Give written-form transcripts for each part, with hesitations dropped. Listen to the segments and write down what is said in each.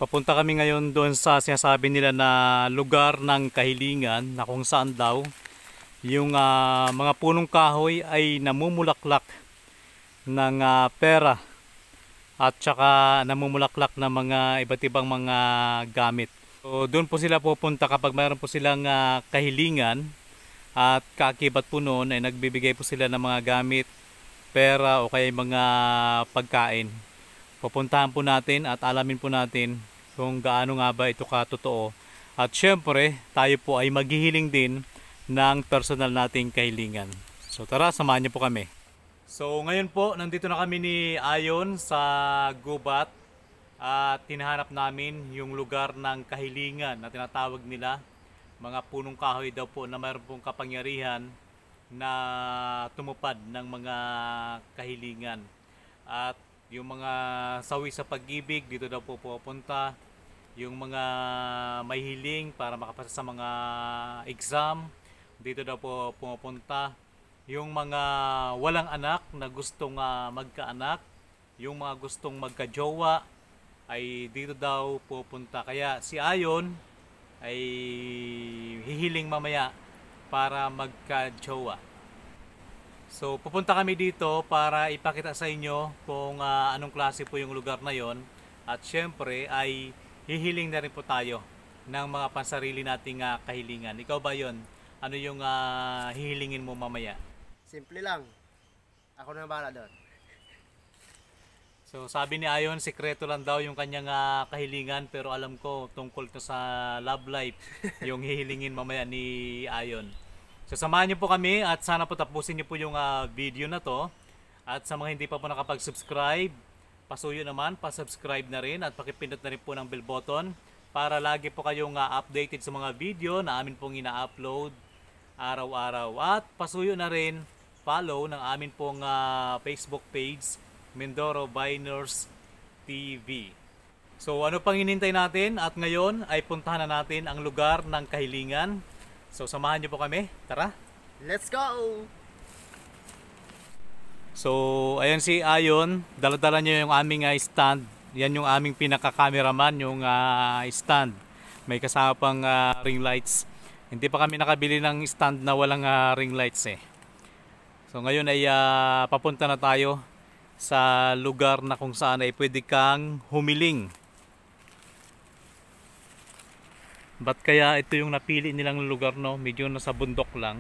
Papunta kami ngayon doon sa sinasabi nila na lugar ng kahilingan na kung saan daw yung mga punong kahoy ay namumulaklak ng pera at saka namumulaklak ng mga iba't ibang mga gamit. So doon po sila pupunta kapag mayroon po silang kahilingan at kaakibat po noon ay nagbibigay po sila ng mga gamit, pera o kaya mga pagkain. Pupuntahan po natin at alamin po natin kung gaano nga ba ito katotoo. At syempre, tayo po ay maghihiling din ng personal nating kahilingan. So tara, samahan niyo po kami. So ngayon po, nandito na kami ni Ayon sa gubat at tinahanap namin yung lugar ng kahilingan na tinatawag nila. Mga punong kahoy daw po na mayroon pong kapangyarihan na tumupad ng mga kahilingan. At yung mga sawi sa pag-ibig dito daw po pupunta, yung mga may hiling para makapasa sa mga exam dito daw po pumupunta, yung mga walang anak na gustong magkaanak, yung mga gustong magkajowa ay dito daw pupunta. Kaya si Ayon ay hihiling mamaya para magkajowa. So pupunta kami dito para ipakita sa inyo kung anong klase po yung lugar na yon. At syempre ay hihiling na rin po tayo ng mga pansarili nating kahilingan. Ikaw ba yon? Ano yung hihilingin mo mamaya? Simple lang. Ako na bahala doon. So sabi ni Ayon, sikreto lang daw yung kanyang kahilingan, pero alam ko tungkol to sa love life yung hihilingin mamaya ni Ayon. So samahan niyo po kami at sana po tapusin niyo po yung video na to. At sa mga hindi pa po nakapag-subscribe, pasuyo naman, pa-subscribe na rin at pakipindot na rin po ng bell button para lagi po kayong updated sa mga video na amin pong ina-upload araw-araw. At pasuyo na rin, follow ng amin pong Facebook page, Mindoro Biners TV. So ano pang hinintay natin? At ngayon ay puntahan na natin ang lugar ng kahilingan. So samahan niyo po kami. Tara! Let's go! So ayan si Ayon, dala-dala niya yung aming stand. Yan yung aming pinaka-cameraman, yung stand. May kasama pang ring lights. Hindi pa kami nakabili ng stand na walang ring lights eh. So ngayon ay papunta na tayo sa lugar na kung saan ay pwede kang humiling. Ba't kaya ito yung napili nilang lugar, no? Medyo nasa bundok lang.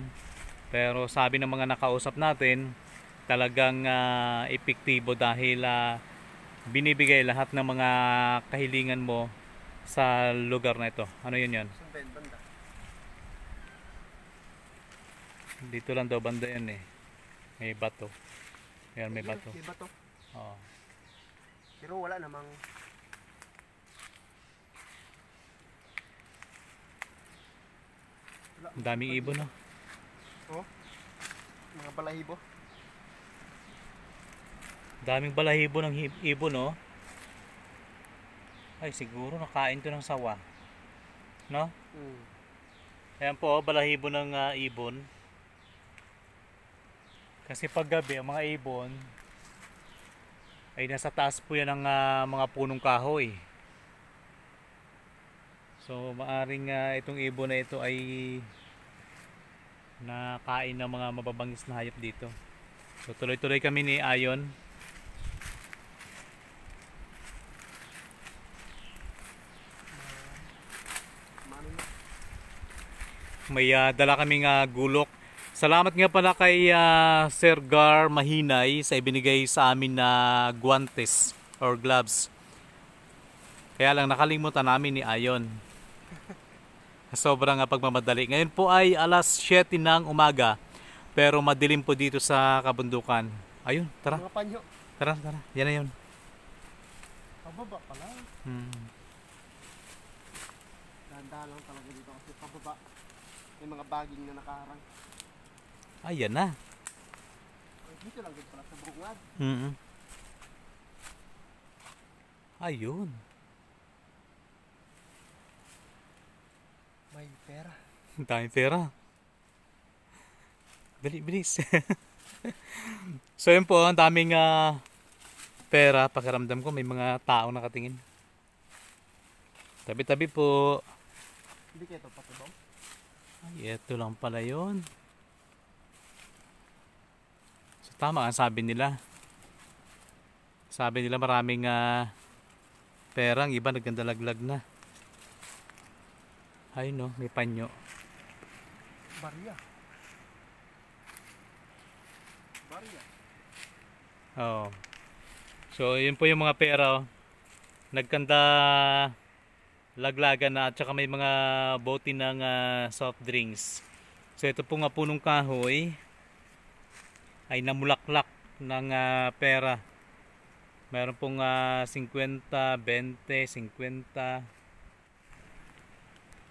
Pero sabi ng mga nakausap natin, talagang epektibo dahil binibigay lahat ng mga kahilingan mo sa lugar na ito. Ano yun yun? Banda. Dito lang daw banda yan eh. May bato. Ayan, may bato. May bato. Oo. Pero wala namang... Ang daming ibon, no? Oh, mga balahibo. Daming balahibo ng ibon, no? Ay, siguro nakain to ng sawa. No? Ayan po, balahibo ng ibon. Kasi pag gabi, ang mga ibon ay nasa taas po yan ng mga punong kahoy. So maaring itong ibon na ito ay nakain ng mga mababangis na hayop dito. So tuloy-tuloy kami ni Ayon. May dala kaming gulok. Salamat nga pala kay Sir Gar Mahinay sa ibinigay sa amin na guantes or gloves. Kaya lang nakalimutan namin ni Ayon. Sobrang pagmamadali. Ngayon po ay alas 7 ng umaga, pero madilim po dito sa kabundukan. Ayun, tara. Mga panyo. Tara. Yan na yun. Pababa pala. Dahan-dahan lang talaga dito kasi pababa. May mga baging na nakaharang. Ayan na. Dito lang dito pala sa bungad. Ayun. May pera. Daming pera. Dali, bilis. So yun po, ang daming pera. Pakiramdam ko may mga taong nakatingin. Tabi-tabi po. Hindi kayo ito patibaw. Ay, ito lang pala yun. So, tama ang sabi nila. Sabi nila maraming perang, iba nagkandalaglag na. Ay no, may panyo. Barya. Barya. Oo. So, yun po yung mga pera. Oh. Nagkanda laglagan na at saka may mga bote ng soft drinks. So, ito po nga punong kahoy ay namulaklak ng pera. Meron pong 50, 20, 50.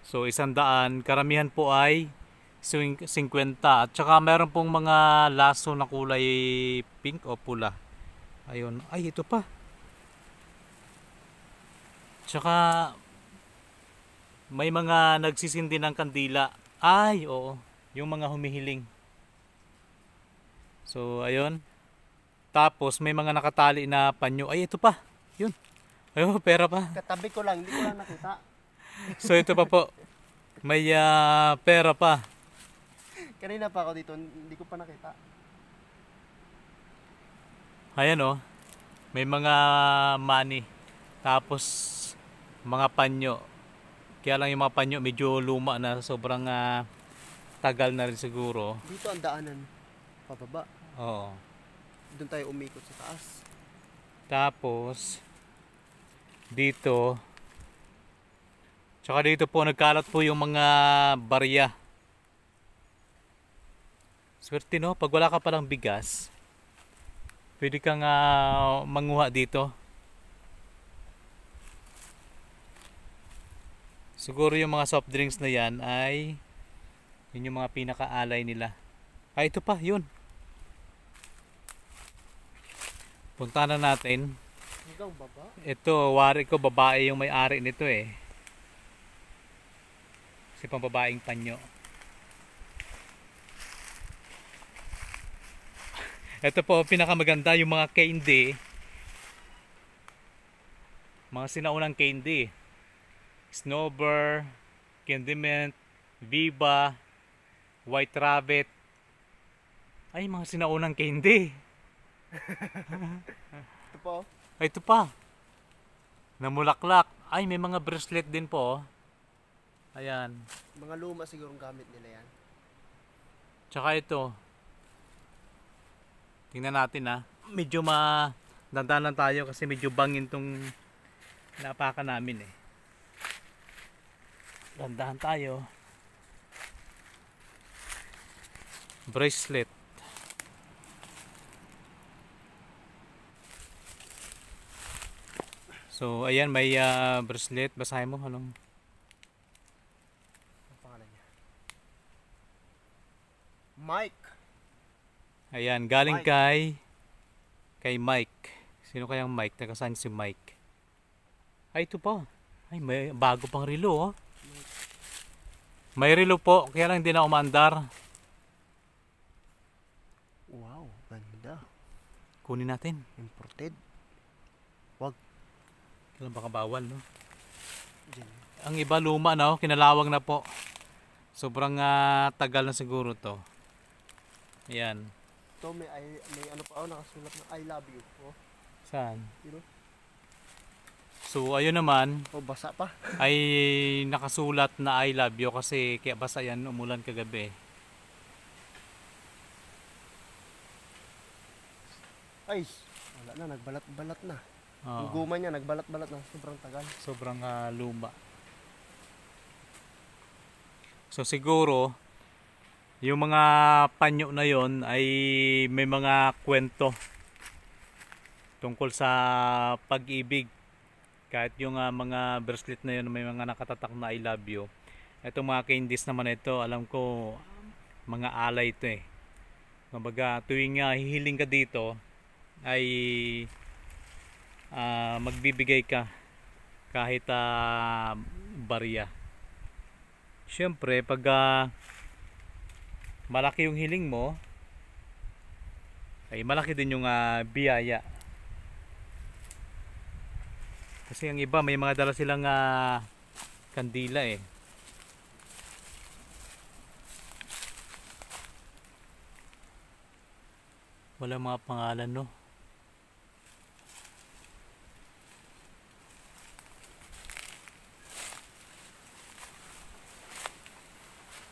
So, 100. Karamihan po ay 50. At saka meron pong mga laso na kulay pink o pula. Ayun. Ay, ito pa. Tsaka may mga nagsisindi ng kandila. Ay, oo. Yung mga humihiling. So, ayun. Tapos may mga nakatali na panyo. Ay, ito pa. Yun. Ayun, pera pa. Katabi ko lang, hindi ko lang nakita. So, ito pa po. May pera pa. Kanina pa ako dito, hindi ko pa nakita. Ayan oh. May mga money. Tapos mga panyo. Kaya lang yung mga panyo medyo luma na. Sobrang tagal na rin siguro. Dito ang daanan. Pababa. Oo. Doon tayo umikot sa taas. Tapos dito. Tsaka dito po nagkalat po yung mga barya. Swerte no, pag wala ka palang bigas, pwede kang manguha dito. Siguro yung mga soft drinks na yan ay yun yung mga pinakaalay nila. Ay, ito pa, yun. Punta na natin. Hanggang baba. Ito, wari ko, babae yung may-ari nito eh. Kasi pang babaeng panyo. Ito po, pinakamaganda yung mga candy. Mga sinaunang candy. Snowbird, Candy Mint, Viva, White Rabbit. Ay, mga sinaunang candy. Ito po. Ay, ito pa. Namulaklak. Ay, may mga bracelet din po. Ayan. Mga luma sigurong gamit nila yan. Tsaka ito. Tingnan natin Medyo dandan lang tayo kasi medyo bangin tong napakan namin eh. Dandahan tayo. Bracelet. So, ayan, may bracelet. Basahin mo, anong? Ang pangalan niya? Mike. Ayan, galing Mike. kay Mike. Sino kayang Mike? Nakasan si Mike. Ay, ito pa. Ay, may bago pang relo, oh. May relo po, kaya lang hindi na umandar. Wow, ganda. Kunin natin. Imported. Wag. Kailan baka bawal, no? Diyan. Ang iba luma na, oh. Kinalawang na po. Sobrang tagal na siguro to. Ayan. Ito may ano pa ako nakasulat na I love you. Oh, Saan? you know? So, ayun naman, Oh, basa pa. ay nakasulat na I love you kasi kaya basta yan, umulan kagabi. Ay, wala na, nagbalat-balat na. Yung Oo. guma niya, nagbalat-balat na. Sobrang tagal. Sobrang luma. So siguro yung mga panyo na yon ay may mga kwento tungkol sa pag-ibig. Kahit yung mga bracelet na yun may mga nakatatak na I love you. Itong mga candies naman ito, alam ko mga alay ito eh. Kumbaga tuwing hihiling ka dito ay magbibigay ka kahit barya. Siyempre pag malaki yung hiling mo ay malaki din yung biyaya. Kasi ang iba may mga dala silang kandila eh. Wala mga pangalan, no?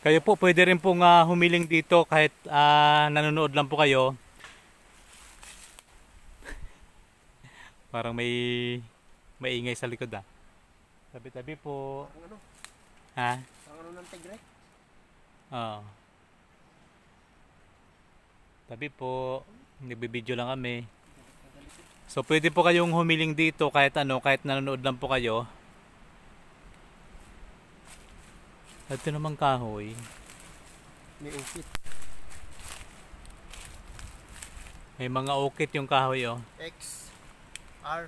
Kayo po pwede rin pong humiling dito kahit nanonood lang po kayo. Parang may maingay sa likod ah. Tabi-tabi po. Ang ano? Ha? Ang ano ng tigre? Oo. Tabi po. Nagbibideo lang kami. So pwede po kayong humiling dito kahit ano, kahit nanonood lang po kayo. Ito naman kahoy. May ukit. May mga ukit yung kahoy oh. X. R.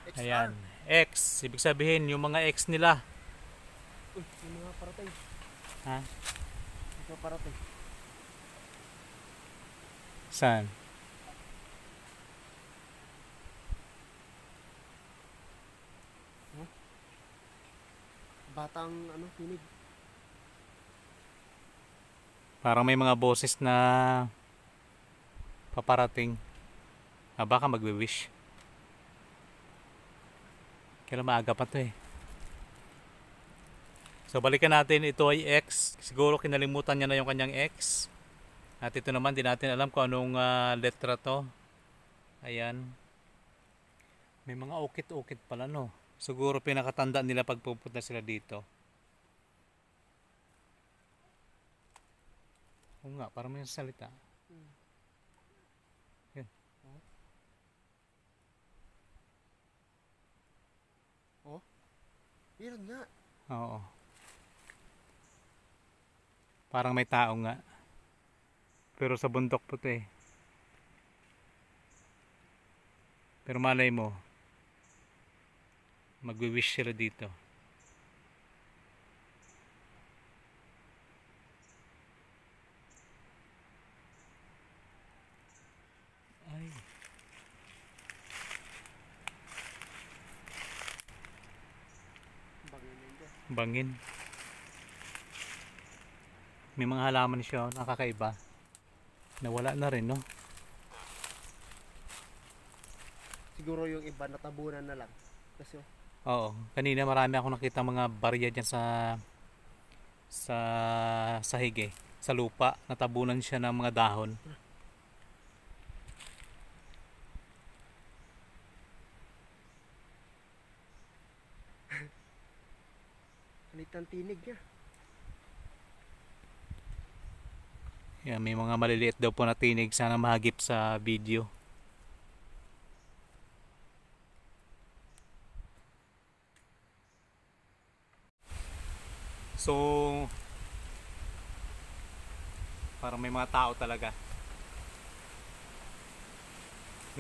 XR. Ayan. X. Ibig sabihin yung mga X nila. Uy, may mga parating. Ha? May mga parating. Saan? Batang ano, tinig. Parang may mga boses na paparating. Baka magwi-wish. Kailan maaga pa to eh. So balikan natin, ito ay X. Siguro kinalimutan niya na yung kanyang X. At ito naman, di natin alam kung anong letra to. Ayan. May mga ukit-ukit pala no. Siguro pinakatanda nila pag pupunta sila dito. Oo nga, parang may salita. Yan. Oh? Meron nga. Oo. Parang may tao nga. Pero sa bundok po 'to eh. Pero malay mo, magwi-wish sila dito. Ay. Bagay na yun. Bangin. May mga halaman siya, oh, nakakaiba. Nawala na rin, no? Siguro yung iba natabunan na lang. Kasi Oo. Kanina marami ako nakita mga barya dyan sa sahig eh. Sa lupa. Natabunan siya ng mga dahon. Kalitang tinig niya. Yan, may mga maliliit daw po na tinig. Sana mahagip sa video. So, parang may mga tao talaga.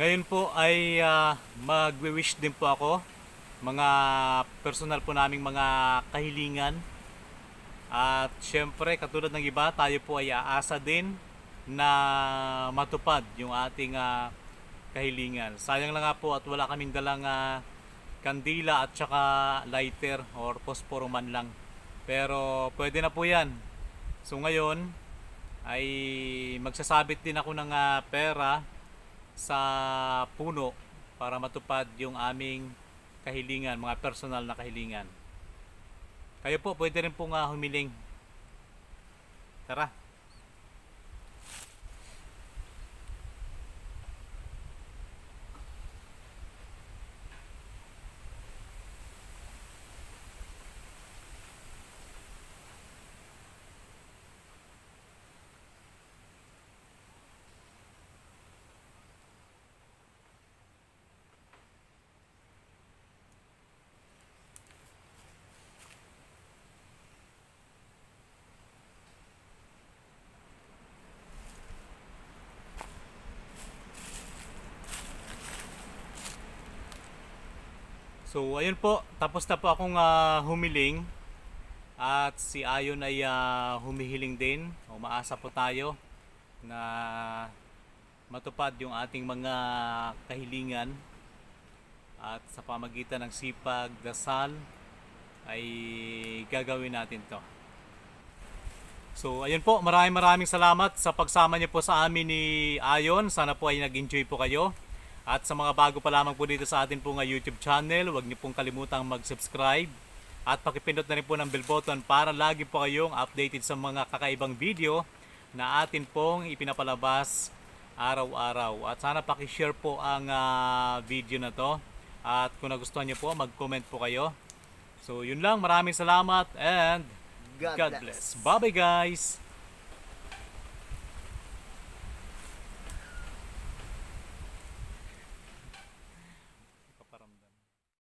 Ngayon po ay magwi-wish din po ako. Mga personal po naming mga kahilingan. At syempre, katulad ng iba, tayo po ay aasa din na matupad yung ating kahilingan. Sayang lang nga po at wala kaming dalang kandila at saka lighter or posporo man lang. Pero pwede na po yan. So ngayon ay magsasabit din ako ng pera sa puno para matupad yung aming kahilingan, mga personal na kahilingan. Kayo po pwede rin pong humiling. Tara. So ayun po, tapos na po akong humiling at si Ayon ay humihiling din. Umaasa po tayo na matupad yung ating mga kahilingan at sa pamagitan ng sipag, dasal ay gagawin natin to. So ayun po, maraming salamat sa pagsama niyo po sa amin ni Ayon. Sana po ay nag-enjoy po kayo. At sa mga bago pa lamang po dito sa atin po nga YouTube channel, huwag niyo pong kalimutang mag-subscribe. At pakipindot na rin po ng bell button para lagi po kayong updated sa mga kakaibang video na atin pong ipinapalabas araw-araw. At sana pakishare po ang video na to. At kung nagustuhan niyo po, mag-comment po kayo. So yun lang, maraming salamat and God bless. Bye bye guys!